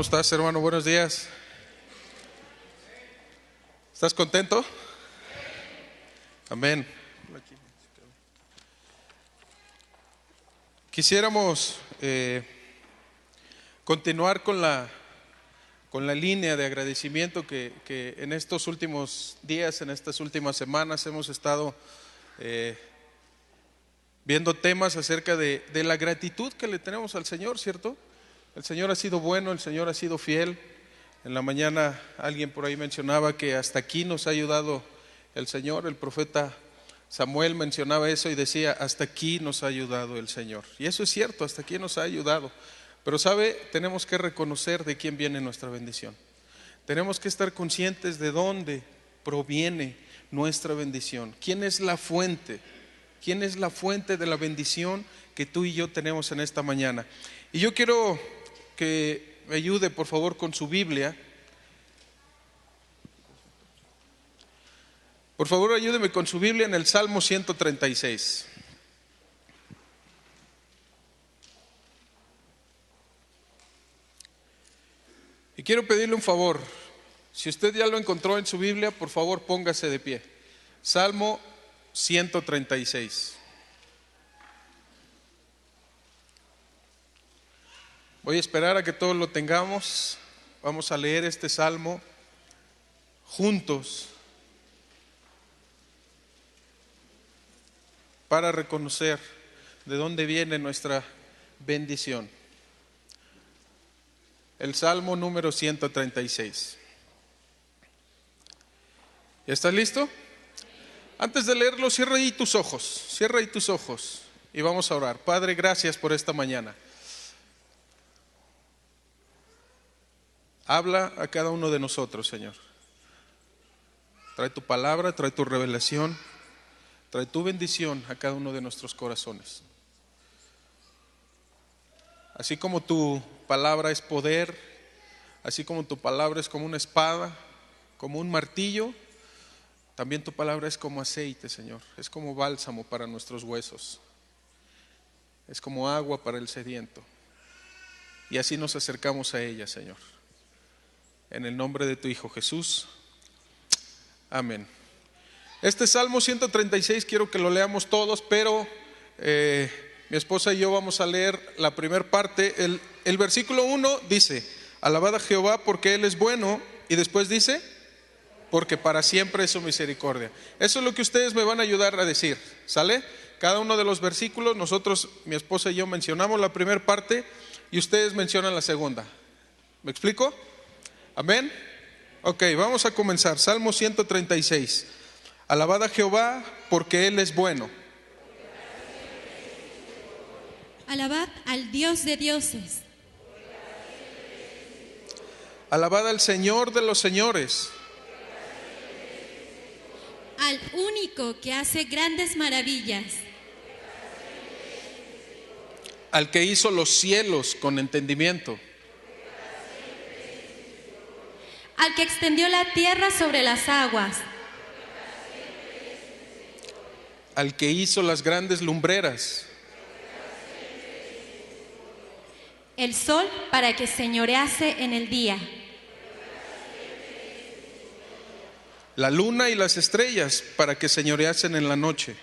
¿Cómo estás, hermano? Buenos días. ¿Estás contento? Amén. Quisiéramos continuar con la línea de agradecimiento que en estos últimos días, en estas últimas semanas hemos estado viendo temas acerca de la gratitud que le tenemos al Señor, ¿cierto? El Señor ha sido bueno, el Señor ha sido fiel. En la mañana alguien por ahí mencionaba que hasta aquí nos ha ayudado el Señor. El profeta Samuel mencionaba eso y decía, hasta aquí nos ha ayudado el Señor. Y eso es cierto, hasta aquí nos ha ayudado. Pero sabe, tenemos que reconocer de quién viene nuestra bendición. Tenemos que estar conscientes de dónde proviene nuestra bendición. ¿Quién es la fuente? ¿Quién es la fuente de la bendición que tú y yo tenemos en esta mañana? Y yo quiero que me ayude por favor con su Biblia. Por favor ayúdeme con su Biblia en el Salmo 136. Y quiero pedirle un favor. Si usted ya lo encontró en su Biblia, por favor póngase de pie. Salmo 136. Voy a esperar a que todos lo tengamos. Vamos a leer este salmo juntos para reconocer de dónde viene nuestra bendición. El salmo número 136. ¿Ya estás listo? Antes de leerlo, cierra ahí tus ojos y vamos a orar. Padre, gracias por esta mañana. Habla a cada uno de nosotros, Señor. Trae tu palabra, trae tu revelación, trae tu bendición a cada uno de nuestros corazones. Así como tu palabra es poder, así como tu palabra es como una espada, como un martillo, también tu palabra es como aceite, Señor. Es como bálsamo para nuestros huesos. Es como agua para el sediento. Y así nos acercamos a ella, Señor. En el nombre de tu Hijo Jesús. Amén. Este Salmo 136 quiero que lo leamos todos, pero mi esposa y yo vamos a leer la primera parte. El versículo 1 dice, alabad a Jehová porque Él es bueno, y después dice, porque para siempre es su misericordia. Eso es lo que ustedes me van a ayudar a decir, ¿sale? Cada uno de los versículos, nosotros, mi esposa y yo mencionamos la primera parte y ustedes mencionan la segunda. ¿Me explico? Amén. Ok, vamos a comenzar. Salmo 136. Alabad a Jehová porque Él es bueno. Alabad al Dios de dioses. Alabad al Señor de los señores. Al único que hace grandes maravillas. Al que hizo los cielos con entendimiento. Al que extendió la tierra sobre las aguas. Al que hizo las grandes lumbreras. El sol para que señorease en el día. La luna y las estrellas para que señoreasen en la noche.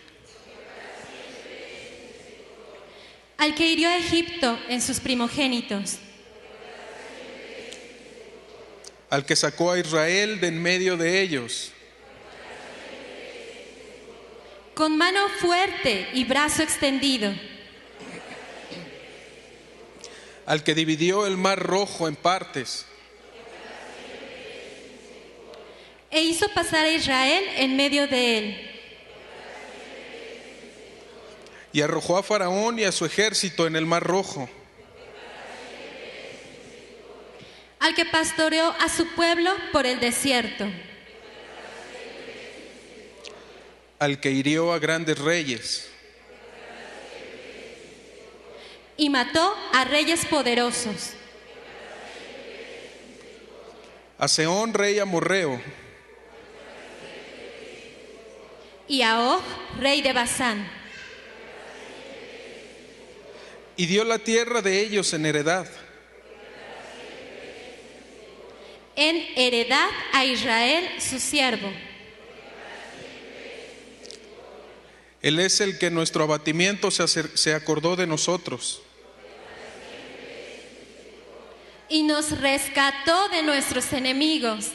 Al que hirió a Egipto en sus primogénitos. Al que sacó a Israel de en medio de ellos. Con mano fuerte y brazo extendido. Al que dividió el mar rojo en partes. E hizo pasar a Israel en medio de él. Y arrojó a Faraón y a su ejército en el mar rojo. Al que pastoreó a su pueblo por el desierto. Al que hirió a grandes reyes. Y mató a reyes poderosos. A Sehón, rey amorreo. Y a Og, rey de Basán. Y dio la tierra de ellos en heredad. en heredad a Israel su siervo. Él es el que en nuestro abatimiento se acordó de nosotros. Y nos rescató de nuestros enemigos.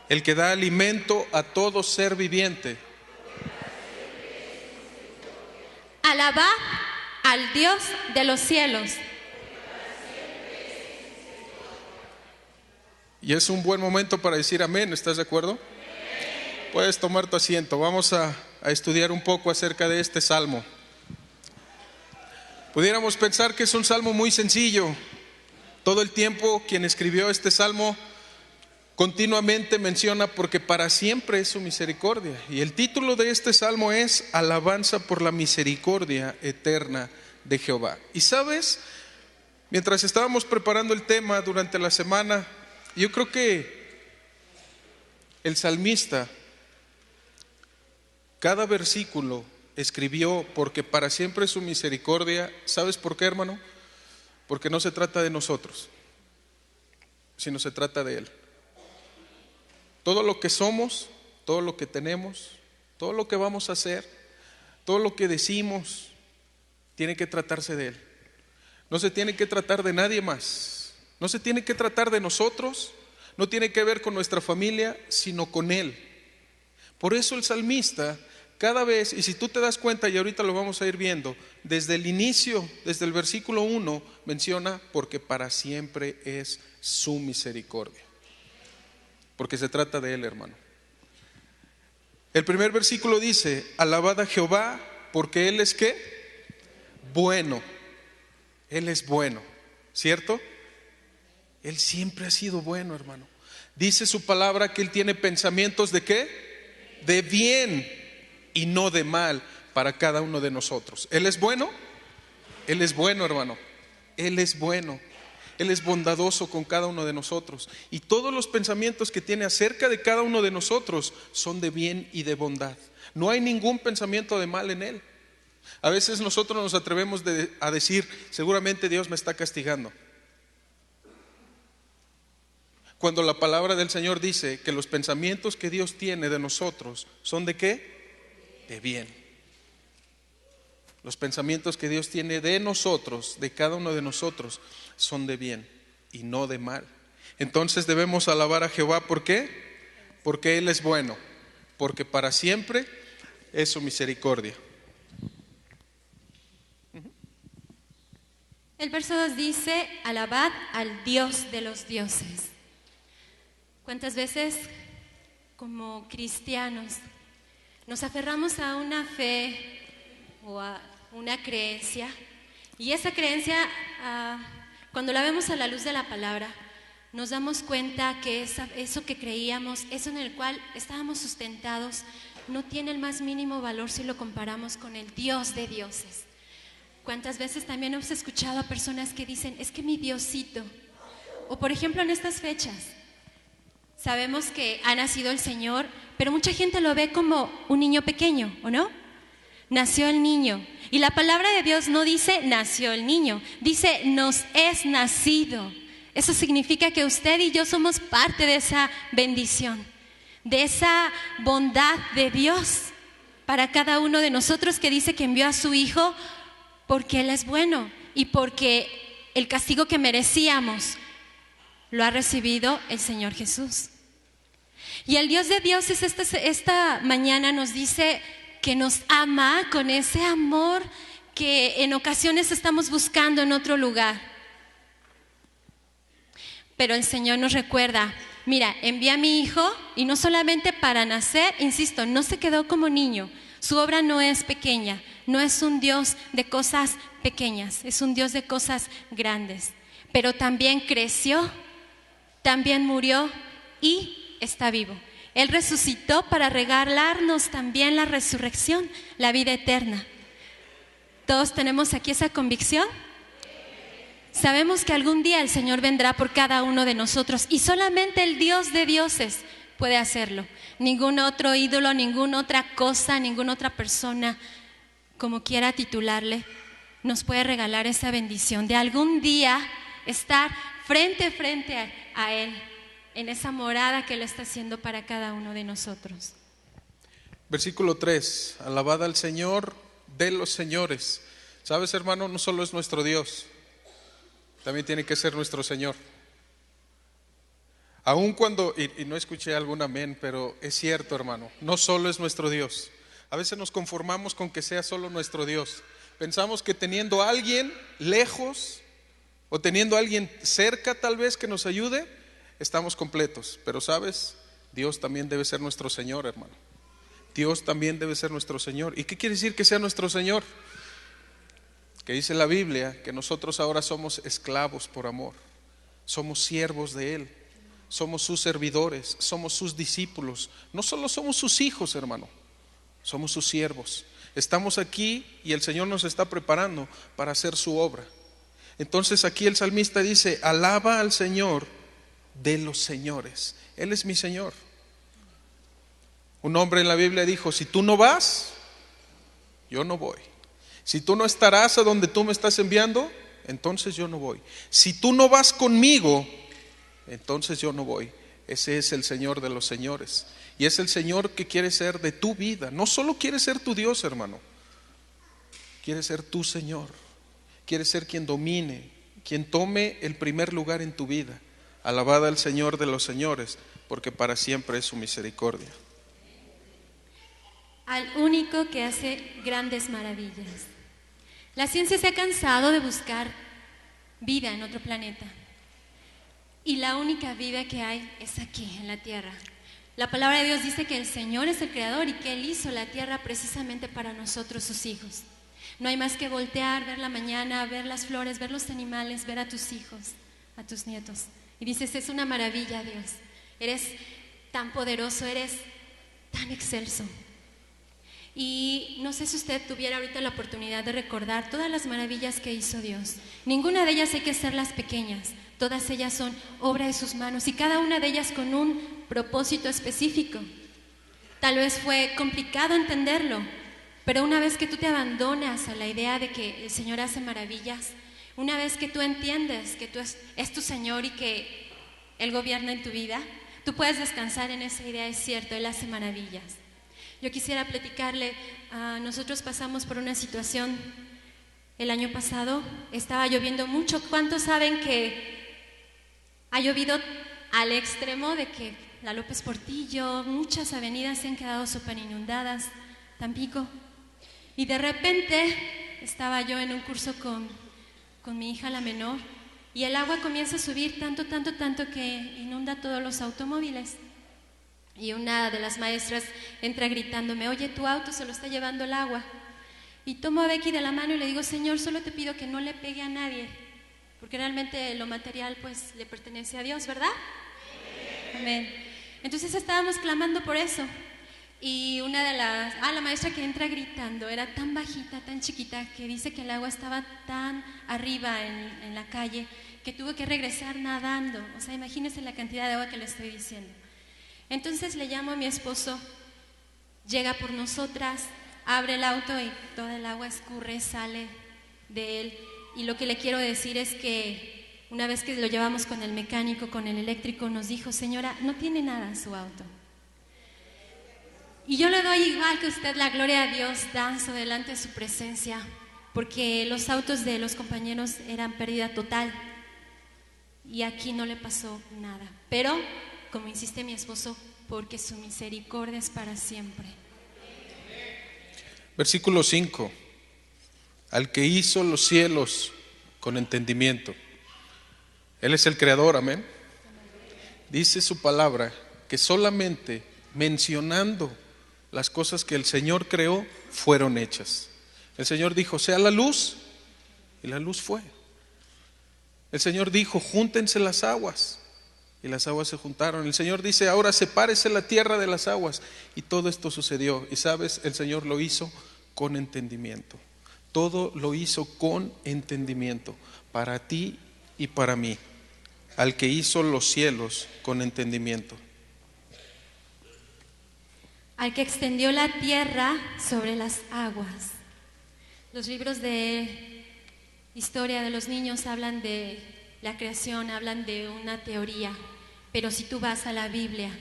El que da alimento a todo ser viviente. Alabad al Dios de los cielos. Y es un buen momento para decir amén, ¿estás de acuerdo? Puedes tomar tu asiento. Vamos a estudiar un poco acerca de este salmo. Pudiéramos pensar que es un salmo muy sencillo. Todo el tiempo quien escribió este salmo continuamente menciona porque para siempre es su misericordia. Y el título de este salmo es Alabanza por la misericordia eterna de Jehová. Y sabes, mientras estábamos preparando el tema durante la semana, yo creo que el salmista, cada versículo escribió porque para siempre es su misericordia. ¿Sabes por qué, hermano? Porque no se trata de nosotros, sino se trata de Él. Todo lo que somos, todo lo que tenemos, todo lo que vamos a hacer, todo lo que decimos, tiene que tratarse de Él. No se tiene que tratar de nadie más. No se tiene que tratar de nosotros, no tiene que ver con nuestra familia, sino con Él. Por eso el salmista cada vez, y si tú te das cuenta, y ahorita lo vamos a ir viendo, desde el inicio, desde el versículo 1, menciona porque para siempre es su misericordia. Porque se trata de Él, hermano. El primer versículo dice, alabad a Jehová porque Él es ¿qué? Bueno. Él es bueno, ¿cierto? Él siempre ha sido bueno, hermano. Dice su palabra que Él tiene pensamientos ¿de qué? De bien y no de mal para cada uno de nosotros. ¿Él es bueno? Él es bueno, hermano. Él es bueno. Él es bondadoso con cada uno de nosotros. Y todos los pensamientos que tiene acerca de cada uno de nosotros son de bien y de bondad. No hay ningún pensamiento de mal en Él. A veces nosotros nos atrevemos a decir, seguramente Dios me está castigando. Cuando la palabra del Señor dice que los pensamientos que Dios tiene de nosotros son ¿de qué? De bien. Los pensamientos que Dios tiene de nosotros, de cada uno de nosotros, son de bien y no de mal. Entonces debemos alabar a Jehová. ¿Por qué? Porque Él es bueno, porque para siempre es su misericordia. El verso 2 dice, alabad al Dios de los dioses. ¿Cuántas veces como cristianos nos aferramos a una fe o a una creencia? Y esa creencia, cuando la vemos a la luz de la palabra, nos damos cuenta que eso que creíamos, eso en el cual estábamos sustentados, no tiene el más mínimo valor si lo comparamos con el Dios de dioses. ¿Cuántas veces también hemos escuchado a personas que dicen, es que mi Diosito? O por ejemplo en estas fechas, sabemos que ha nacido el Señor, pero mucha gente lo ve como un niño pequeño, ¿o no? Nació el niño. Y la palabra de Dios no dice nació el niño, dice nos es nacido. Eso significa que usted y yo somos parte de esa bendición, de esa bondad de Dios para cada uno de nosotros, que dice que envió a su Hijo porque Él es bueno y porque el castigo que merecíamos lo ha recibido el Señor Jesús. Y el Dios de dioses esta mañana nos dice que nos ama con ese amor que en ocasiones estamos buscando en otro lugar. Pero el Señor nos recuerda, mira, envié a mi Hijo y no solamente para nacer, insisto, no se quedó como niño. Su obra no es pequeña, no es un Dios de cosas pequeñas, es un Dios de cosas grandes. Pero también creció, también murió y está vivo. Él resucitó para regalarnos también la resurrección, la vida eterna. ¿Todos tenemos aquí esa convicción? Sabemos que algún día el Señor vendrá por cada uno de nosotros y solamente el Dios de dioses puede hacerlo. Ningún otro ídolo, ninguna otra cosa, ninguna otra persona, como quiera titularle, nos puede regalar esa bendición de algún día estar frente a Él, en esa morada que Él está haciendo para cada uno de nosotros. Versículo 3, alabad al Señor de los señores. ¿Sabes, hermano? No solo es nuestro Dios, también tiene que ser nuestro Señor. Aun cuando, y no escuché algún amén, pero es cierto, hermano, no solo es nuestro Dios. A veces nos conformamos con que sea solo nuestro Dios. Pensamos que teniendo a alguien lejos o teniendo a alguien cerca tal vez que nos ayude, estamos completos. Pero sabes, Dios también debe ser nuestro Señor, hermano. Dios también debe ser nuestro Señor. ¿Y qué quiere decir que sea nuestro Señor? Que dice la Biblia que nosotros ahora somos esclavos por amor. Somos siervos de Él. Somos sus servidores, somos sus discípulos. No solo somos sus hijos, hermano, somos sus siervos. Estamos aquí y el Señor nos está preparando para hacer su obra. Entonces aquí el salmista dice, alaba al Señor de los señores. Él es mi Señor. Un hombre en la Biblia dijo, si tú no vas, yo no voy. Si tú no estarás a donde tú me estás enviando, entonces yo no voy. Si tú no vas conmigo, entonces yo no voy. Ese es el Señor de los señores. Y es el Señor que quiere ser de tu vida. No solo quiere ser tu Dios, hermano. Quiere ser tu Señor. Quiere ser quien domine, quien tome el primer lugar en tu vida. Alabad al Señor de los señores, porque para siempre es su misericordia. Al único que hace grandes maravillas. La ciencia se ha cansado de buscar vida en otro planeta. Y la única vida que hay es aquí, en la tierra. La palabra de Dios dice que el Señor es el creador y que Él hizo la tierra precisamente para nosotros, sus hijos. No hay más que voltear, ver la mañana, ver las flores, ver los animales, ver a tus hijos, a tus nietos. Y dices, es una maravilla, Dios. Eres tan poderoso, eres tan excelso. Y no sé si usted tuviera ahorita la oportunidad de recordar todas las maravillas que hizo Dios. Ninguna de ellas hay que hacerlas pequeñas. Todas ellas son obra de sus manos y cada una de ellas con un propósito específico. Tal vez fue complicado entenderlo, pero una vez que tú te abandonas a la idea de que el Señor hace maravillas, una vez que tú entiendes que tú es tu Señor y que Él gobierna en tu vida, tú puedes descansar en esa idea, es cierto, Él hace maravillas. Yo quisiera platicarle, nosotros pasamos por una situación el año pasado, estaba lloviendo mucho. ¿Cuántos saben que ha llovido al extremo de que la López Portillo, muchas avenidas se han quedado súper inundadas, Tampico? Y de repente estaba yo en un curso con mi hija, la menor, y el agua comienza a subir tanto que inunda todos los automóviles. Y una de las maestras entra gritándome, oye, tu auto se lo está llevando el agua. Y tomo a Becky de la mano y le digo, Señor, solo te pido que no le pegue a nadie, porque realmente lo material pues le pertenece a Dios, ¿verdad? Amén. Entonces estábamos clamando por eso. Y una de la maestra que entra gritando era tan bajita, tan chiquita, que dice que el agua estaba tan arriba en la calle que tuvo que regresar nadando. O sea, imagínense la cantidad de agua que le estoy diciendo. Entonces le llamo a mi esposo, llega por nosotras, abre el auto y toda el agua escurre, sale de él. Y lo que le quiero decir es que una vez que lo llevamos con el mecánico, con el eléctrico, nos dijo, señora, no tiene nada en su auto. Y yo le doy igual que usted la gloria a Dios, danzo delante de su presencia, porque los autos de los compañeros eran pérdida total y aquí no le pasó nada. Pero, como insiste mi esposo, porque su misericordia es para siempre. Versículo 5. Al que hizo los cielos con entendimiento. Él es el creador, amén. Dice su palabra que solamente mencionando las cosas que el Señor creó fueron hechas. El Señor dijo, sea la luz, y la luz fue. El Señor dijo, júntense las aguas, y las aguas se juntaron. El Señor dice, ahora sepárese la tierra de las aguas, y todo esto sucedió. Y sabes, el Señor lo hizo con entendimiento. Todo lo hizo con entendimiento, para ti y para mí, al que hizo los cielos con entendimiento. Al que extendió la tierra sobre las aguas. Los libros de historia de los niños hablan de la creación hablan de una teoría, pero si tú vas a la Biblia,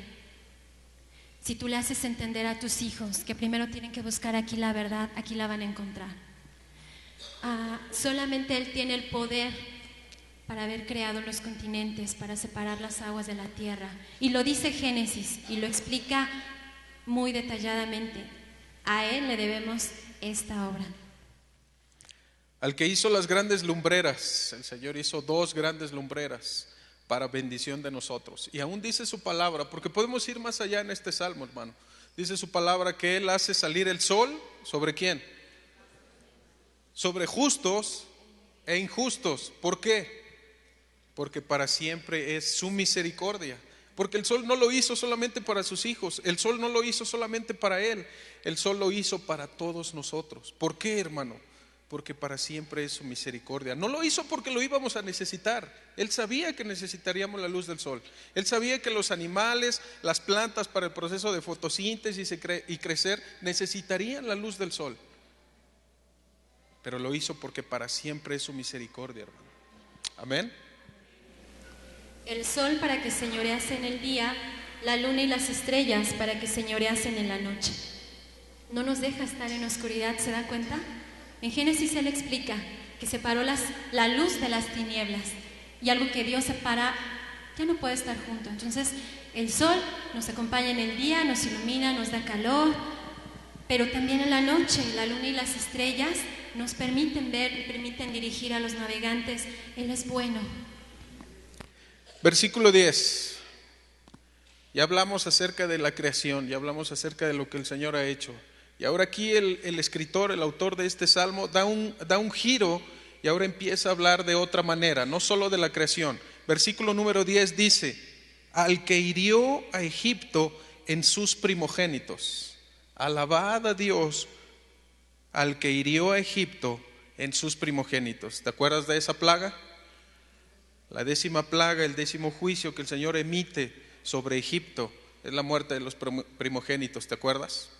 si tú le haces entender a tus hijos que primero tienen que buscar aquí la verdad, aquí la van a encontrar. Solamente Él tiene el poder para haber creado los continentes, para separar las aguas de la tierra. Y lo dice Génesis y lo explica muy detalladamente. A Él le debemos esta obra. Al que hizo las grandes lumbreras, el Señor hizo 2 grandes lumbreras para bendición de nosotros. Y aún dice su palabra, porque podemos ir más allá en este salmo, hermano. Dice su palabra que Él hace salir el sol, ¿sobre quién? Sobre justos e injustos. ¿Por qué? Porque para siempre es su misericordia. Porque el sol no lo hizo solamente para sus hijos, el sol no lo hizo solamente para Él, el sol lo hizo para todos nosotros. ¿Por qué, hermano? Porque para siempre es su misericordia. No lo hizo porque lo íbamos a necesitar. Él sabía que necesitaríamos la luz del sol. Él sabía que los animales, las plantas para el proceso de fotosíntesis y crecer necesitarían la luz del sol. Pero lo hizo porque para siempre es su misericordia, hermano. Amén. El sol para que señorease en el día, la luna y las estrellas para que señoreasen en la noche. No nos deja estar en oscuridad, ¿se da cuenta? En Génesis Él explica que separó la luz de las tinieblas, y algo que Dios separa ya no puede estar junto. Entonces el sol nos acompaña en el día, nos ilumina, nos da calor, pero también en la noche la luna y las estrellas nos permiten ver, permiten dirigir a los navegantes. Él es bueno. Versículo 10. Ya hablamos acerca de la creación, ya hablamos acerca de lo que el Señor ha hecho. Y ahora aquí el escritor, el autor de este salmo da un giro y ahora empieza a hablar de otra manera, no solo de la creación. Versículo número 10 dice: al que hirió a Egipto en sus primogénitos. Alabad a Dios al que hirió a Egipto en sus primogénitos. ¿Te acuerdas de esa plaga? La 10ª plaga, el 10º juicio que el Señor emite sobre Egipto es la muerte de los primogénitos, ¿te acuerdas?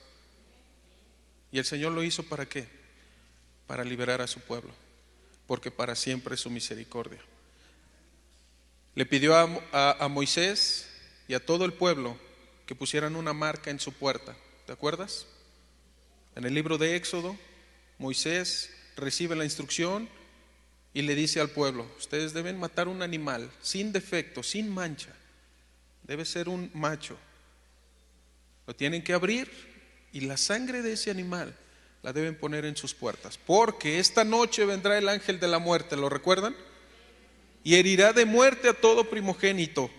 Y el Señor lo hizo ¿para qué? Para liberar a su pueblo, porque para siempre es su misericordia. Le pidió a Moisés y a todo el pueblo que pusieran una marca en su puerta, ¿te acuerdas? En el libro de Éxodo, Moisés recibe la instrucción y le dice al pueblo: ustedes deben matar un animal sin defecto, sin mancha, debe ser un macho. Lo tienen que abrir y la sangre de ese animal la deben poner en sus puertas, porque esta noche vendrá el ángel de la muerte, ¿lo recuerdan? Y herirá de muerte a todo primogénito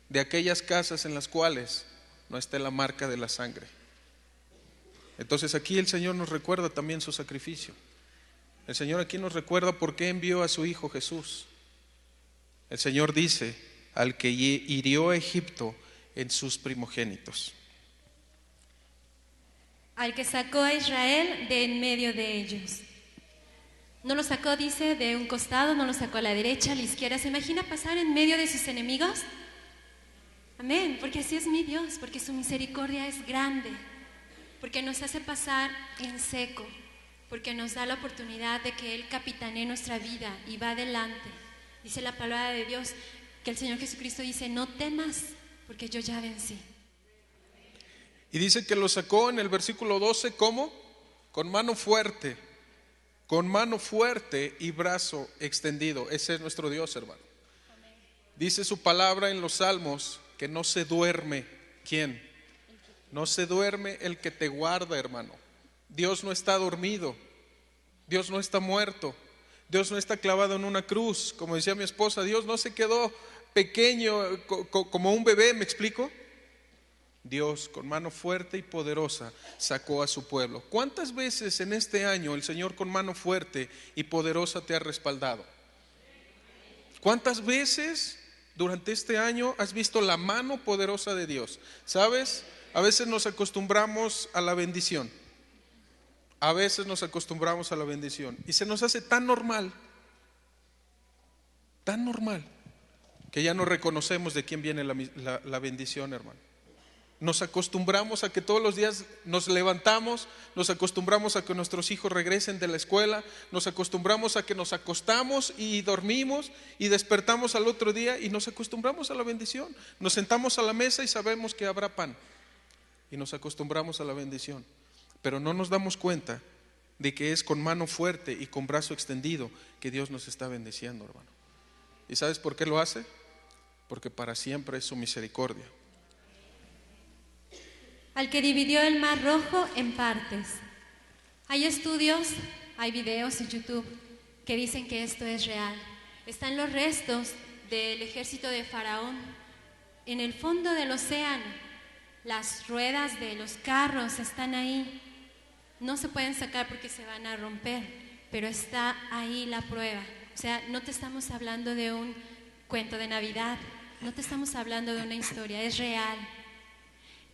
de aquellas casas en las cuales no esté la marca de la sangre. Entonces aquí el Señor nos recuerda también su sacrificio. El Señor aquí nos recuerda por qué envió a su Hijo Jesús. El Señor dice: al que hirió a Egipto en sus primogénitos. Al que sacó a Israel de en medio de ellos. No lo sacó, dice, de un costado, no lo sacó a la derecha, a la izquierda. ¿Se imagina pasar en medio de sus enemigos? Amén, porque así es mi Dios, porque su misericordia es grande, porque nos hace pasar en seco, porque nos da la oportunidad de que Él capitanee nuestra vida y va adelante. Dice la palabra de Dios que el Señor Jesucristo dice: no temas, porque yo ya vencí. Y dice que lo sacó en el versículo 12, ¿cómo? Con mano fuerte y brazo extendido. Ese es nuestro Dios, hermano. Dice su palabra en los Salmos que no se duerme. ¿Quién? No se duerme el que te guarda, hermano. Dios no está dormido, Dios no está muerto, Dios no está clavado en una cruz. Como decía mi esposa, Dios no se quedó pequeño como un bebé, ¿me explico? Dios con mano fuerte y poderosa sacó a su pueblo. ¿Cuántas veces en este año el Señor con mano fuerte y poderosa te ha respaldado? ¿Cuántas veces durante este año has visto la mano poderosa de Dios? ¿Sabes? A veces nos acostumbramos a la bendición. A veces nos acostumbramos a la bendición y se nos hace tan normal, que ya no reconocemos de quién viene la bendición, hermano. Nos acostumbramos a que todos los días nos levantamos, nos acostumbramos a que nuestros hijos regresen de la escuela, nos acostumbramos a que nos acostamos y dormimos y despertamos al otro día y nos acostumbramos a la bendición. Nos sentamos a la mesa y sabemos que habrá pan y nos acostumbramos a la bendición, pero no nos damos cuenta de que es con mano fuerte y con brazo extendido que Dios nos está bendiciendo, hermano. ¿Y sabes por qué lo hace? Porque para siempre es su misericordia. Al que dividió el mar Rojo en partes. Hay estudios, hay videos en YouTube que dicen que esto es real. Están los restos del ejército de Faraón en el fondo del océano. Las ruedas de los carros están ahí. No se pueden sacar porque se van a romper, pero está ahí la prueba. O sea, no te estamos hablando de un cuento de Navidad, no te estamos hablando de una historia, es real.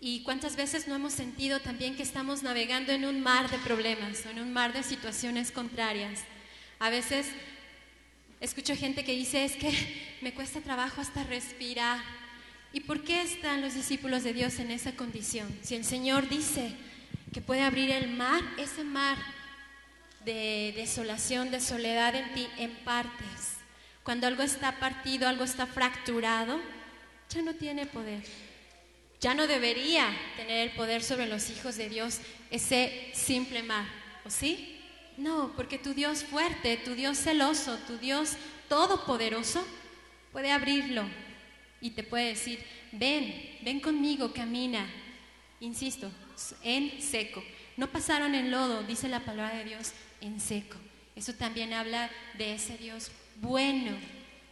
Y cuántas veces no hemos sentido también que estamos navegando en un mar de problemas, o en un mar de situaciones contrarias. A veces escucho gente que dice, es que me cuesta trabajo hasta respirar. ¿Y por qué están los discípulos de Dios en esa condición? Si el Señor dice que puede abrir el mar, ese mar de desolación, de soledad en ti, en partes. Cuando algo está partido, algo está fracturado, ya no tiene poder. Ya no debería tener el poder sobre los hijos de Dios ese simple mar, ¿o sí? No, porque tu Dios fuerte, tu Dios celoso, tu Dios todopoderoso puede abrirlo y te puede decir, ven conmigo, camina. Insisto, en seco. No pasaron en lodo, dice la palabra de Dios, en seco. Eso también habla de ese Dios bueno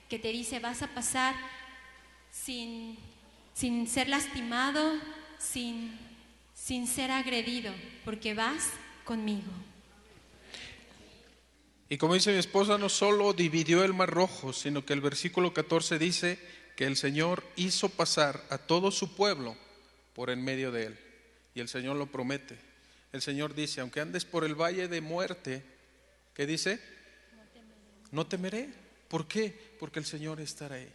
que te dice, vas a pasar sin ser lastimado, sin ser agredido, porque vas conmigo. Y como dice mi esposa, no solo dividió el mar Rojo, sino que el versículo 14 dice que el Señor hizo pasar a todo su pueblo por en medio de él. Y el Señor lo promete. El Señor dice, aunque andes por el valle de muerte, ¿qué dice? No temeré. ¿Por qué? Porque el Señor estará ahí.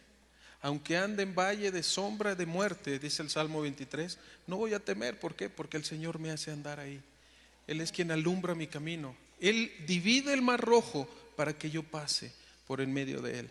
Aunque ande en valle de sombra de muerte, dice el Salmo 23, no voy a temer. ¿Por qué? Porque el Señor me hace andar ahí. Él es quien alumbra mi camino. Él divide el mar Rojo para que yo pase por en medio de él.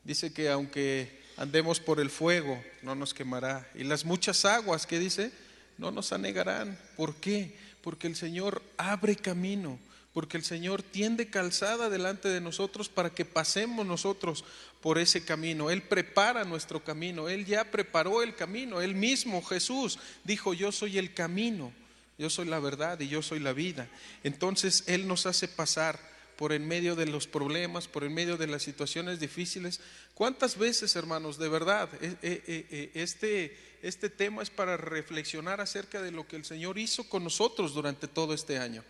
Dice que aunque andemos por el fuego, no nos quemará. Y las muchas aguas, ¿qué dice? No nos anegarán. ¿Por qué? Porque el Señor abre camino. Porque el Señor tiende calzada delante de nosotros para que pasemos nosotros por ese camino. Él prepara nuestro camino. Él ya preparó el camino. Él mismo, Jesús, dijo, yo soy el camino, yo soy la verdad y yo soy la vida. Entonces Él nos hace pasar por en medio de los problemas, por en medio de las situaciones difíciles. ¿Cuántas veces, hermanos, de verdad, este tema es para reflexionar acerca de lo que el Señor hizo con nosotros durante todo este año?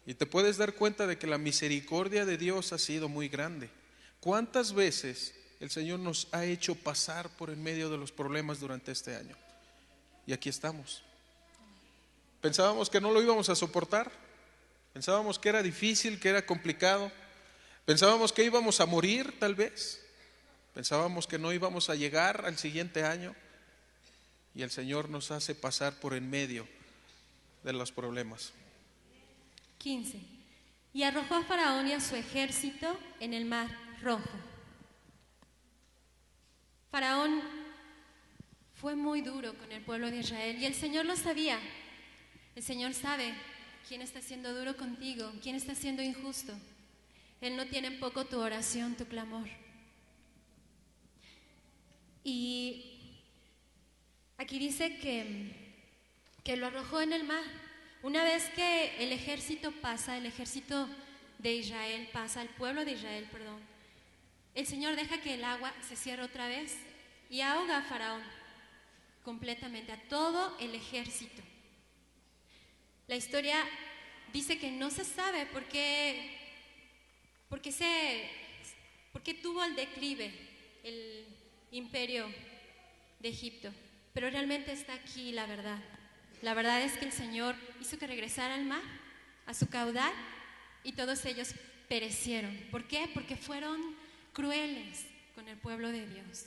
Y te puedes dar cuenta de que la misericordia de Dios ha sido muy grande. ¿Cuántas veces el Señor nos ha hecho pasar por en medio de los problemas durante este año? Y aquí estamos. Pensábamos que no lo íbamos a soportar. Pensábamos que era difícil, que era complicado. Pensábamos que íbamos a morir tal vez. Pensábamos que no íbamos a llegar al siguiente año. Y el Señor nos hace pasar por en medio de los problemas. 15. Y arrojó a Faraón y a su ejército en el mar Rojo. Faraón fue muy duro con el pueblo de Israel y el Señor lo sabía. El Señor sabe quién está siendo duro contigo, quién está siendo injusto. Él no tiene en poco tu oración, tu clamor. Y aquí dice que lo arrojó en el mar. Una vez que el ejército pasa, el ejército de Israel pasa, el pueblo de Israel, perdón, el Señor deja que el agua se cierre otra vez y ahoga a Faraón completamente, a todo el ejército. La historia dice que no se sabe por qué tuvo el declive el imperio de Egipto, pero realmente está aquí la verdad. La verdad es que el Señor hizo que regresara al mar, a su caudal, y todos ellos perecieron. ¿Por qué? Porque fueron crueles con el pueblo de Dios.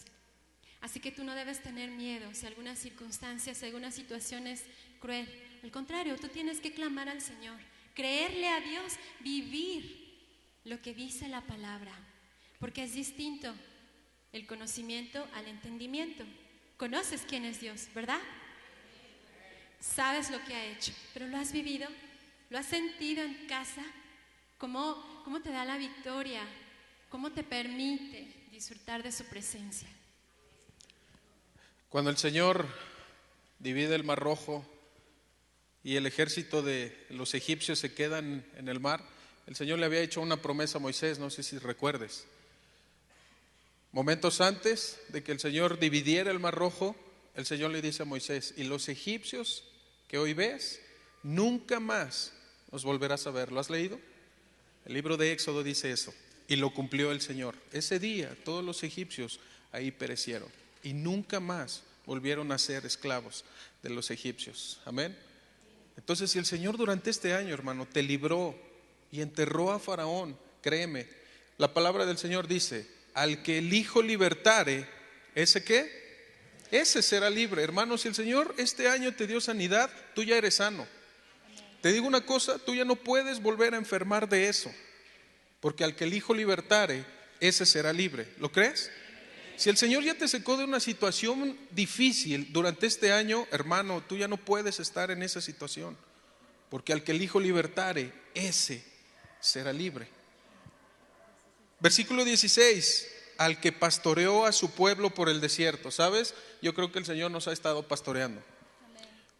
Así que tú no debes tener miedo si alguna circunstancia, si alguna situación es cruel. Al contrario, tú tienes que clamar al Señor, creerle a Dios, vivir lo que dice la palabra, porque es distinto el conocimiento al entendimiento. Conoces quién es Dios, ¿verdad? Sabes lo que ha hecho, pero ¿lo has vivido? ¿Lo has sentido en casa? ¿Cómo te da la victoria? ¿Cómo te permite disfrutar de su presencia? Cuando el Señor divide el Mar Rojo y el ejército de los egipcios se quedan en el mar, el Señor le había hecho una promesa a Moisés, no sé si recuerdes. Momentos antes de que el Señor dividiera el Mar Rojo, el Señor le dice a Moisés: y los egipcios que hoy ves, nunca más los volverás a ver. ¿Lo has leído? El libro de Éxodo dice eso, y lo cumplió el Señor. Ese día todos los egipcios ahí perecieron y nunca más volvieron a ser esclavos de los egipcios. Amén. Entonces, si el Señor durante este año, hermano, te libró y enterró a Faraón, créeme, la palabra del Señor dice: al que el Hijo libertare, ¿ese qué? Ese será libre. Hermano, si el Señor este año te dio sanidad, tú ya eres sano. Te digo una cosa, tú ya no puedes volver a enfermar de eso, porque al que el Hijo libertare, ese será libre. ¿Lo crees? Si el Señor ya te sacó de una situación difícil durante este año, hermano, tú ya no puedes estar en esa situación, porque al que el Hijo libertare, ese será libre. Versículo 16, al que pastoreó a su pueblo por el desierto. ¿Sabes? Yo creo que el Señor nos ha estado pastoreando.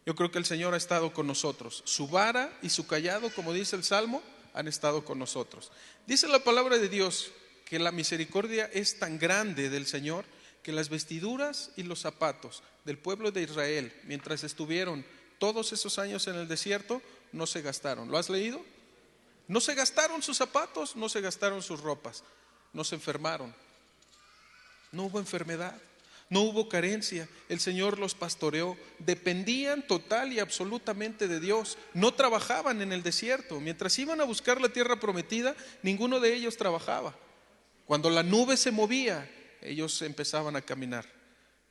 Yo creo que el Señor ha estado con nosotros. Su vara y su cayado, como dice el Salmo, han estado con nosotros. Dice la palabra de Dios que la misericordia es tan grande del Señor que las vestiduras y los zapatos del pueblo de Israel, mientras estuvieron todos esos años en el desierto, no se gastaron. ¿Lo has leído? No se gastaron sus zapatos, no se gastaron sus ropas, no se enfermaron. No hubo enfermedad, no hubo carencia. El Señor los pastoreó, dependían total y absolutamente de Dios. No trabajaban en el desierto. Mientras iban a buscar la tierra prometida, ninguno de ellos trabajaba. Cuando la nube se movía, ellos empezaban a caminar.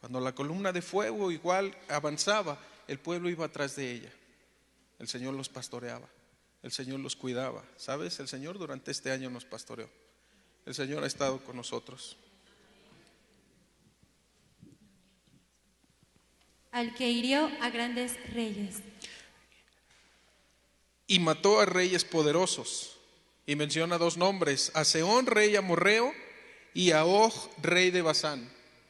Cuando la columna de fuego igual avanzaba, el pueblo iba atrás de ella. El Señor los pastoreaba, el Señor los cuidaba. ¿Sabes? El Señor durante este año nos pastoreó. El Señor ha estado con nosotros. Al que hirió a grandes reyes. Y mató a reyes poderosos. Y menciona dos nombres: a Sehón, rey amorreo, y a Og, rey de Basán.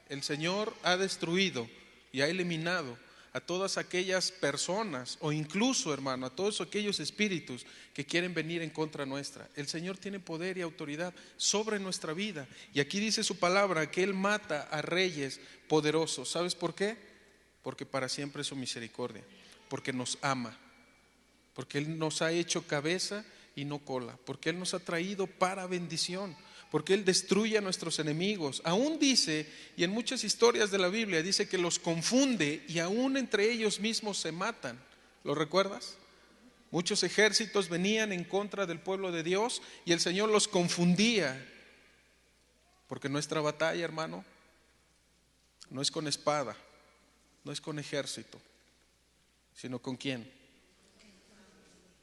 El Señor ha destruido y ha eliminado a todas aquellas personas, o incluso, hermano, a todos aquellos espíritus que quieren venir en contra nuestra. El Señor tiene poder y autoridad sobre nuestra vida. Y aquí dice su palabra que Él mata a reyes poderosos. ¿Sabes por qué? Porque para siempre es su misericordia, porque nos ama, porque Él nos ha hecho cabeza y no cola, porque Él nos ha traído para bendición, porque Él destruye a nuestros enemigos. Aún dice, y en muchas historias de la Biblia dice que los confunde y aún entre ellos mismos se matan. ¿Lo recuerdas? Muchos ejércitos venían en contra del pueblo de Dios y el Señor los confundía, porque nuestra batalla, hermano, no es con espada, no es con ejército, sino ¿con quién?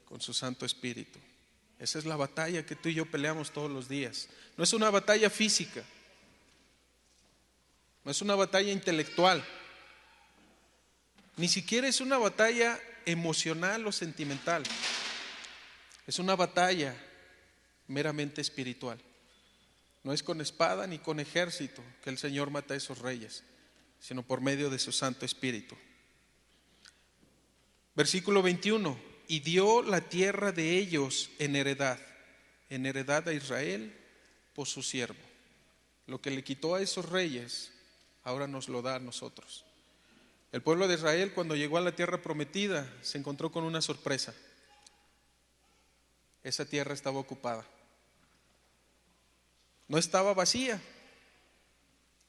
Con su Santo Espíritu. Esa es la batalla que tú y yo peleamos todos los días. No es una batalla física, no es una batalla intelectual, ni siquiera es una batalla emocional o sentimental. Es una batalla meramente espiritual. No es con espada ni con ejército que el Señor mata a esos reyes, sino por medio de su Santo Espíritu. Versículo 21. Y dio la tierra de ellos en heredad a Israel por su siervo. Lo que le quitó a esos reyes, ahora nos lo da a nosotros. El pueblo de Israel, cuando llegó a la tierra prometida, se encontró con una sorpresa. Esa tierra estaba ocupada. No estaba vacía,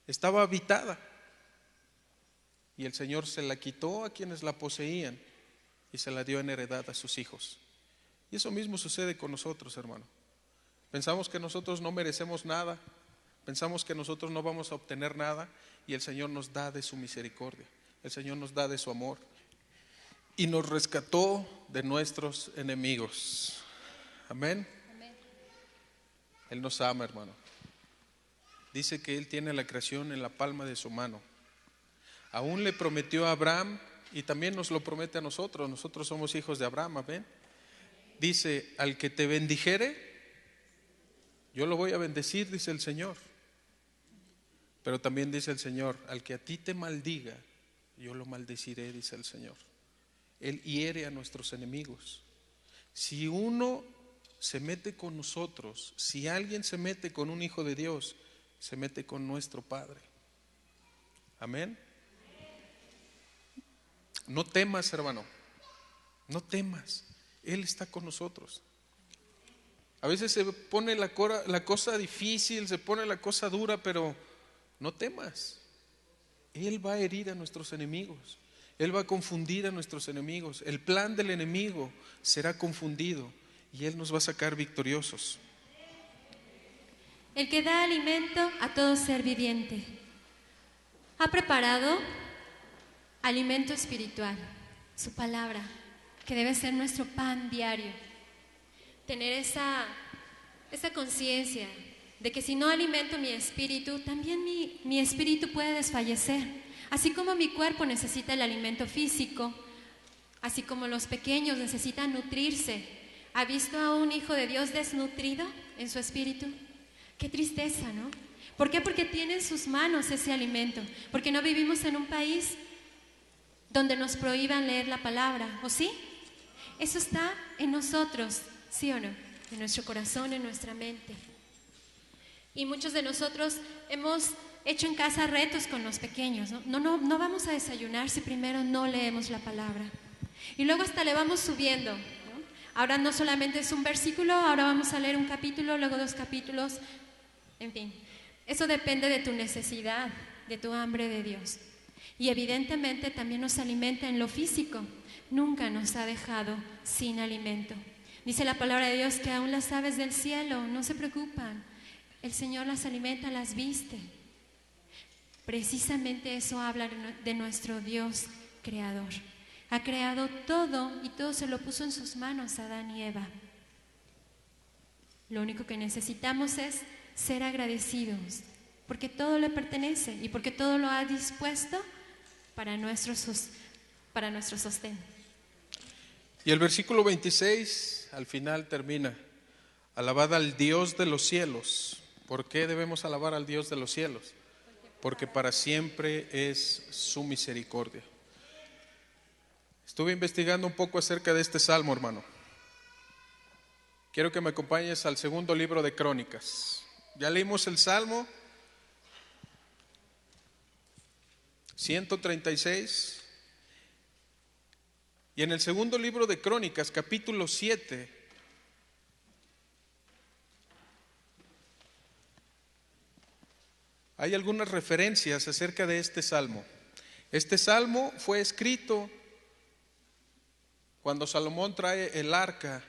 estaba habitada. Y el Señor se la quitó a quienes la poseían y se la dio en heredad a sus hijos. Y eso mismo sucede con nosotros, hermano. Pensamos que nosotros no merecemos nada, Pensamos que nosotros no vamos a obtener nada y el Señor nos da de su misericordia. El Señor nos da de su amor y nos rescató de nuestros enemigos. Amén. Él nos ama, hermano. Dice que Él tiene la creación en la palma de su mano. Aún le prometió a Abraham y también nos lo promete a nosotros. Nosotros somos hijos de Abraham, amén. Dice, al que te bendijere, yo lo voy a bendecir, dice el Señor. Pero también dice el Señor, al que a ti te maldiga, yo lo maldeciré, dice el Señor. Él hiere a nuestros enemigos. Si uno se mete con nosotros, si alguien se mete con un hijo de Dios, se mete con nuestro Padre. Amén. No temas, hermano, no temas, Él está con nosotros. A veces se pone la cosa difícil, se pone la cosa dura, pero no temas. Él va a herir a nuestros enemigos, Él va a confundir a nuestros enemigos. El plan del enemigo será confundido y Él nos va a sacar victoriosos. El que da alimento a todo ser viviente ha preparado alimento espiritual, su palabra, que debe ser nuestro pan diario. Tener esa conciencia de que si no alimento mi espíritu, también mi espíritu puede desfallecer. Así como mi cuerpo necesita el alimento físico, así como los pequeños necesitan nutrirse. ¿Ha visto a un hijo de Dios desnutrido en su espíritu? Qué tristeza, ¿no? ¿Por qué? Porque tiene en sus manos ese alimento. Porque no vivimos en un país donde nos prohíban leer la palabra, ¿o sí? Eso está en nosotros, ¿sí o no? En nuestro corazón, en nuestra mente. Y muchos de nosotros hemos hecho en casa retos con los pequeños, ¿no? No vamos a desayunar si primero no leemos la palabra. Y luego hasta le vamos subiendo, ¿no? Ahora no solamente es un versículo, ahora vamos a leer un capítulo, luego 2 capítulos, en fin. Eso depende de tu necesidad, de tu hambre de Dios. Y evidentemente también nos alimenta en lo físico. Nunca nos ha dejado sin alimento. Dice la palabra de Dios que aún las aves del cielo no se preocupan. El Señor las alimenta, las viste. Precisamente eso habla de nuestro Dios creador. Ha creado todo y todo se lo puso en sus manos a Adán y Eva. Lo único que necesitamos es ser agradecidos, porque todo le pertenece y porque todo lo ha dispuesto para nuestro sostén. Y el versículo 26 al final termina: alabad al Dios de los cielos. ¿Por qué debemos alabar al Dios de los cielos? Porque para siempre es su misericordia. Estuve investigando un poco acerca de este salmo, hermano. Quiero que me acompañes al segundo libro de Crónicas. Ya leímos el Salmo 136. Y en el segundo libro de Crónicas, capítulo 7, hay algunas referencias acerca de este salmo. Este salmo fue escrito cuando Salomón trae el arca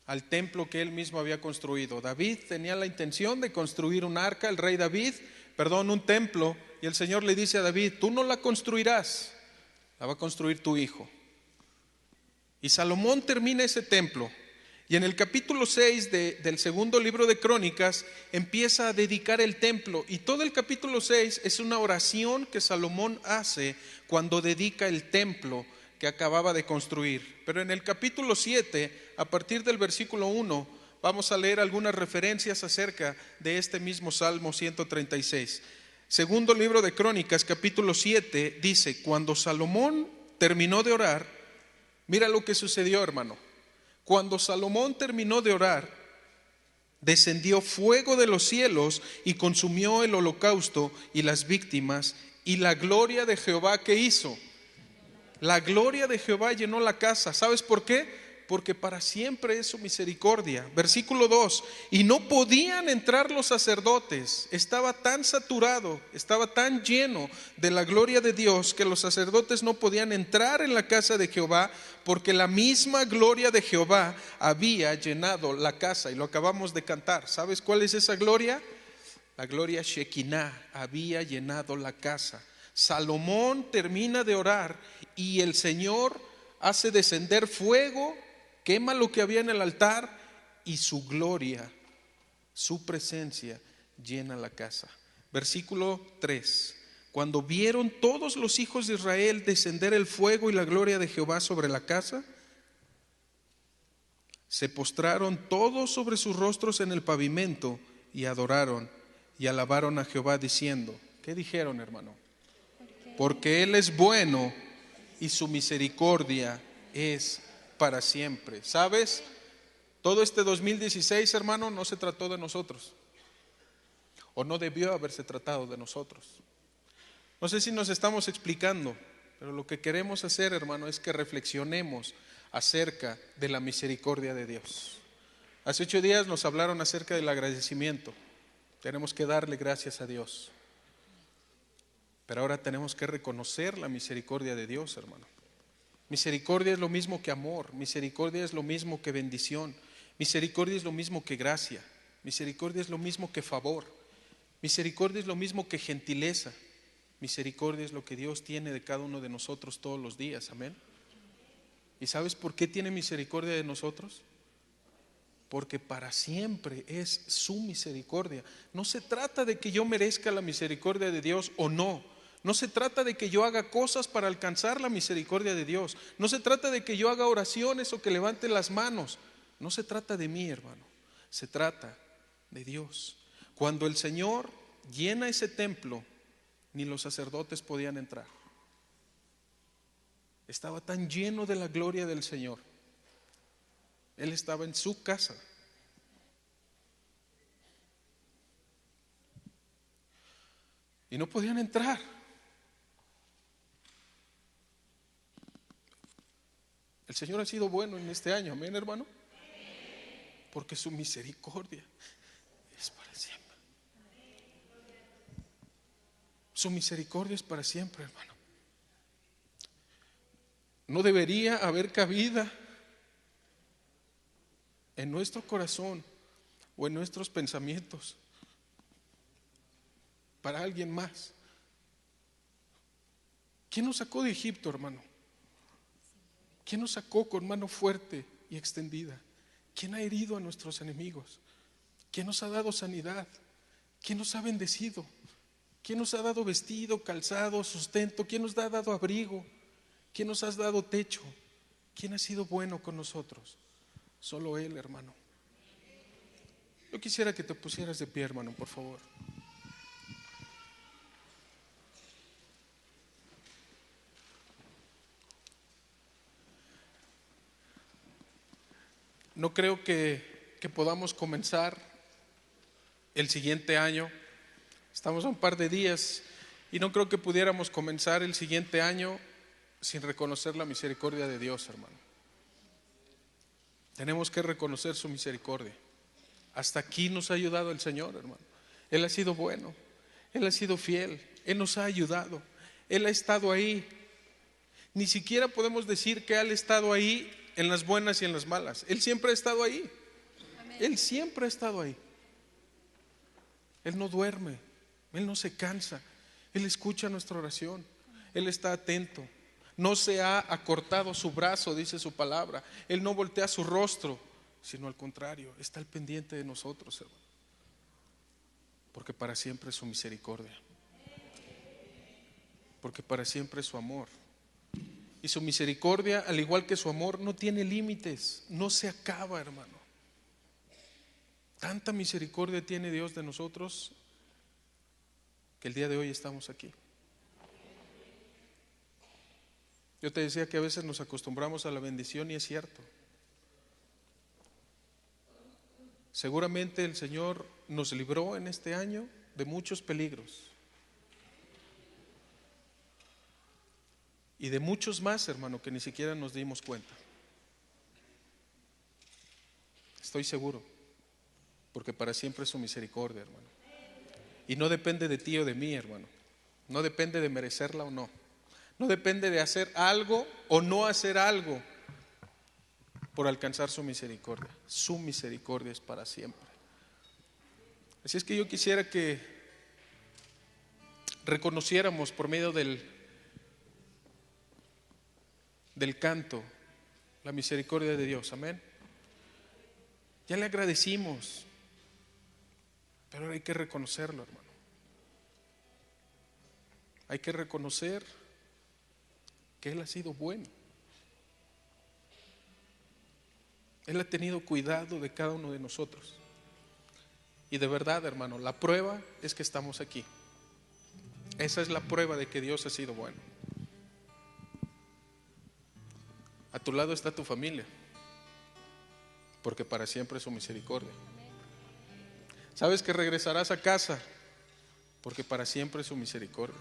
al templo que él mismo había construido. David tenía la intención de construir un arca, un templo, y el Señor le dice a David: tú no la construirás, la va a construir tu hijo. Y Salomón termina ese templo, y en el capítulo 6 del segundo libro de Crónicas empieza a dedicar el templo, y todo el capítulo 6 es una oración que Salomón hace cuando dedica el templo que acababa de construir. Pero en el capítulo 7, a partir del versículo 1, vamos a leer algunas referencias acerca de este mismo Salmo 136. Segundo libro de Crónicas, capítulo 7, dice: cuando Salomón terminó de orar, mira lo que sucedió, hermano. Cuando Salomón terminó de orar, descendió fuego de los cielos y consumió el holocausto y las víctimas, y la gloria de Jehová, ¿qué hizo? La gloria de Jehová llenó la casa. ¿Sabes por qué? Porque para siempre es su misericordia. Versículo 2: y no podían entrar los sacerdotes. Estaba tan saturado, estaba tan lleno de la gloria de Dios que los sacerdotes no podían entrar en la casa de Jehová, porque la misma gloria de Jehová había llenado la casa. Y lo acabamos de cantar. ¿Sabes cuál es esa gloria? La gloria Shekinah había llenado la casa. Salomón termina de orar y el Señor hace descender fuego, quema lo que había en el altar y su gloria, su presencia llena la casa. Versículo 3. Cuando vieron todos los hijos de Israel descender el fuego y la gloria de Jehová sobre la casa, se postraron todos sobre sus rostros en el pavimento y adoraron y alabaron a Jehová diciendo, ¿qué dijeron, hermano? Porque Él es bueno y su misericordia es para siempre. ¿Sabes? Todo este 2016, hermano, no se trató de nosotros, o no debió haberse tratado de nosotros. No sé si nos estamos explicando, pero lo que queremos hacer, hermano, es que reflexionemos acerca de la misericordia de Dios. Hace 8 días nos hablaron acerca del agradecimiento. Tenemos que darle gracias a Dios. Pero ahora tenemos que reconocer la misericordia de Dios, hermano. Misericordia es lo mismo que amor, misericordia es lo mismo que bendición, misericordia es lo mismo que gracia, misericordia es lo mismo que favor, misericordia es lo mismo que gentileza, misericordia es lo que Dios tiene de cada uno de nosotros todos los días, amén. ¿Y sabes por qué tiene misericordia de nosotros? Porque para siempre es su misericordia. No se trata de que yo merezca la misericordia de Dios o no. No se trata de que yo haga cosas para alcanzar la misericordia de Dios. No se trata de que yo haga oraciones o que levante las manos. No se trata de mí, hermano. Se trata de Dios. Cuando el Señor llena ese templo, ni los sacerdotes podían entrar. Estaba tan lleno de la gloria del Señor. Él estaba en su casa. Y no podían entrar. El Señor ha sido bueno en este año, amén, hermano. Porque su misericordia es para siempre. Su misericordia es para siempre, hermano. No debería haber cabida en nuestro corazón o en nuestros pensamientos para alguien más. ¿Quién nos sacó de Egipto, hermano? ¿Quién nos sacó con mano fuerte y extendida? ¿Quién ha herido a nuestros enemigos? ¿Quién nos ha dado sanidad? ¿Quién nos ha bendecido? ¿Quién nos ha dado vestido, calzado, sustento? ¿Quién nos ha dado abrigo? ¿Quién nos ha dado techo? ¿Quién ha sido bueno con nosotros? Solo Él, hermano. Yo quisiera que te pusieras de pie, hermano, por favor. No creo que podamos comenzar el siguiente año. Estamos a un par de días y no creo que pudiéramos comenzar el siguiente año sin reconocer la misericordia de Dios, hermano. Tenemos que reconocer su misericordia. Hasta aquí nos ha ayudado el Señor, hermano. Él ha sido bueno, Él ha sido fiel, Él nos ha ayudado, Él ha estado ahí. Ni siquiera podemos decir que Él ha estado ahí en las buenas y en las malas. Él siempre ha estado ahí. Amén. Él siempre ha estado ahí. Él no duerme, Él no se cansa, Él escucha nuestra oración, Él está atento. No se ha acortado su brazo, dice su palabra. Él no voltea su rostro, sino al contrario, está al pendiente de nosotros, hermano. Porque para siempre es su misericordia. Porque para siempre es su amor. Y su misericordia, al igual que su amor, no tiene límites, no se acaba, hermano. Tanta misericordia tiene Dios de nosotros que el día de hoy estamos aquí. Yo te decía que a veces nos acostumbramos a la bendición y es cierto. Seguramente el Señor nos libró en este año de muchos peligros y de muchos más, hermano, que ni siquiera nos dimos cuenta. Estoy seguro, porque para siempre es su misericordia, hermano. Y no depende de ti o de mí, hermano. No depende de merecerla o no. No depende de hacer algo o no hacer algo por alcanzar su misericordia. Su misericordia es para siempre. Así es que yo quisiera que reconociéramos por medio del canto la misericordia de Dios. Amén. Ya le agradecimos, pero ahora hay que reconocerlo, hermano. Hay que reconocer que Él ha sido bueno. Él ha tenido cuidado de cada uno de nosotros. Y de verdad, hermano, la prueba es que estamos aquí. Esa es la prueba de que Dios ha sido bueno. A tu lado está tu familia, porque para siempre es su misericordia. Sabes que regresarás a casa, porque para siempre es su misericordia.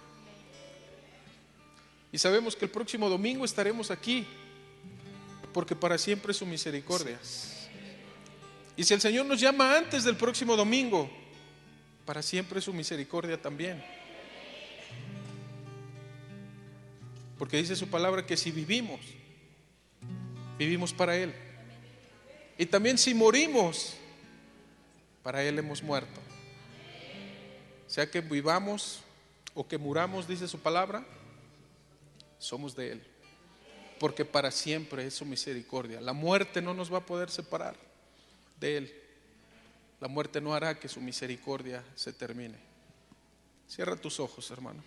Y sabemos que el próximo domingo estaremos aquí, porque para siempre es su misericordia. Y si el Señor nos llama antes del próximo domingo, para siempre es su misericordia también. Porque dice su palabra que si vivimos, vivimos para Él. Y también si morimos, para Él hemos muerto. Sea que vivamos o que muramos, dice su palabra, somos de Él. Porque para siempre es su misericordia. La muerte no nos va a poder separar de Él. La muerte no hará que su misericordia se termine. Cierra tus ojos, hermano.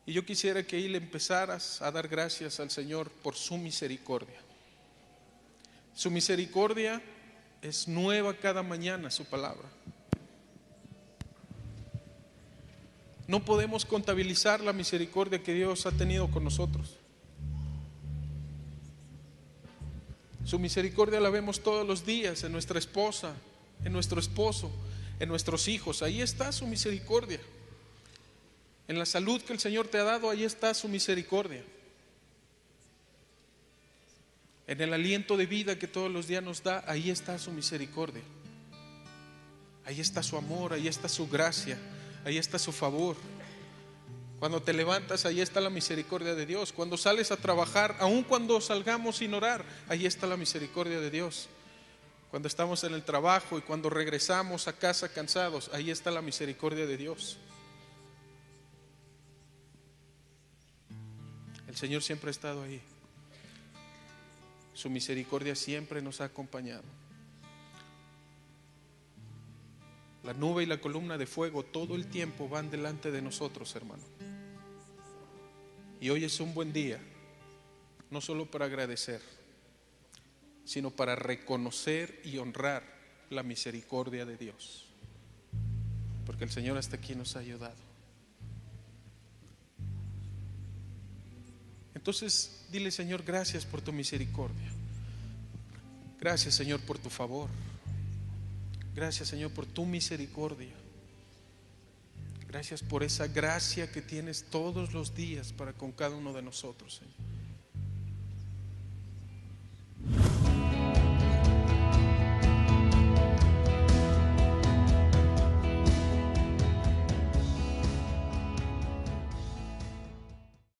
Y yo quisiera que ahí le empezaras a dar gracias al Señor por su misericordia. Su misericordia es nueva cada mañana, su palabra. No podemos contabilizar la misericordia que Dios ha tenido con nosotros. Su misericordia la vemos todos los días en nuestra esposa, en nuestro esposo, en nuestros hijos. Ahí está su misericordia. En la salud que el Señor te ha dado, ahí está su misericordia. En el aliento de vida que todos los días nos da, ahí está su misericordia. Ahí está su amor, ahí está su gracia, ahí está su favor. Cuando te levantas, ahí está la misericordia de Dios. Cuando sales a trabajar, aun cuando salgamos sin orar, ahí está la misericordia de Dios. Cuando estamos en el trabajo y cuando regresamos a casa cansados, ahí está la misericordia de Dios. El Señor siempre ha estado ahí. Su misericordia siempre nos ha acompañado. La nube y la columna de fuego todo el tiempo van delante de nosotros, hermano. Y hoy es un buen día, no solo para agradecer, sino para reconocer y honrar la misericordia de Dios. Porque el Señor hasta aquí nos ha ayudado. Entonces, dile, Señor, gracias por tu misericordia. Gracias, Señor, por tu favor. Gracias, Señor, por tu misericordia. Gracias por esa gracia que tienes todos los días para con cada uno de nosotros, Señor.